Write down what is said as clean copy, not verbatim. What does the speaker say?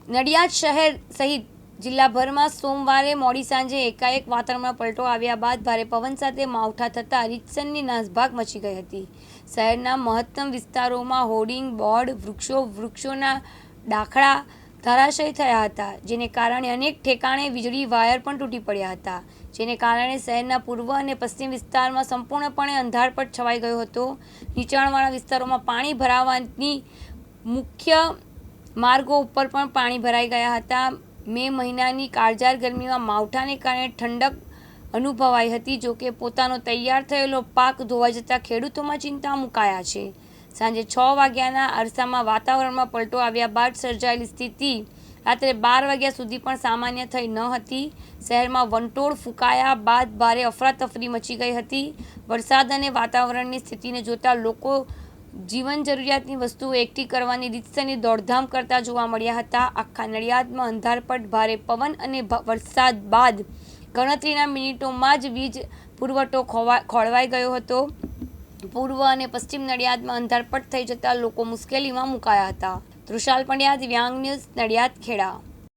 નડિયાદ શહેર સહિત જિલ્લાભરમાં સોમવારે મોડી સાંજે એકાએક વાતાવરણમાં પલટો આવ્યા બાદ ભારે પવન સાથે માવઠા થતાં રીતસરની નાસભાગ મચી ગઈ હતી। શહેરના મહત્તમ વિસ્તારોમાં હોર્ડિંગ બોર્ડ, વૃક્ષોના ડાખડા ધરાશયી થયા હતા, જેને કારણે અનેક ઠેકાણે વીજળી વાયર પણ તૂટી પડ્યા હતા, જેને કારણે શહેરના પૂર્વ અને પશ્ચિમ વિસ્તારમાં સંપૂર્ણપણે અંધારપટ છવાઈ ગયો હતો। નીચાણવાળા વિસ્તારોમાં પાણી ભરાવાની મુખ્ય માર્ગો ઉપર પણ પાણી ભરાઈ ગયા હતા। મે મહિનાની કાળઝાળ ગરમીમાં માવઠાને કારણે ઠંડક અનુભવાઈ હતી। જોકે પોતાનો તૈયાર થયેલો પાક ધોવાઈ જતા ખેડૂતોમાં ચિંતા મુકાયા છે। સાંજે 6 વાગ્યાના અરસામાં વાતાવરણમાં પલટો આવ્યા બાદ સર્જાયેલી સ્થિતિ રાત્રે 12 વાગ્યા સુધી પણ સામાન્ય થઈ ન હતી। શહેરમાં વંટોળ ફૂંકાયા બાદ ભારે અફરાતફરી મચી ગઈ હતી। વરસાદ અને વાતાવરણની સ્થિતિને જોતા લોકો જીવન જરૂરિયાતની વસ્તુઓ એકઠી કરવાની રીતસરની દોડધામ કરતા જોવા મળ્યા હતા। આખા નડિયાદમાં અંધારપટ, ભારે પવન અને વરસાદ બાદ ગણતરીના મિનિટોમાં જ વીજ પુરવઠો ખોળવાઈ ગયો હતો। પૂર્વ અને પશ્ચિમ નડિયાદમાં અંધારપટ થઈ જતા લોકો મુશ્કેલીમાં મુકાયા હતા। તૃષાલ પંડ્યા, દિવ્યાંગ ન્યૂઝ, નડિયાદ, ખેડા।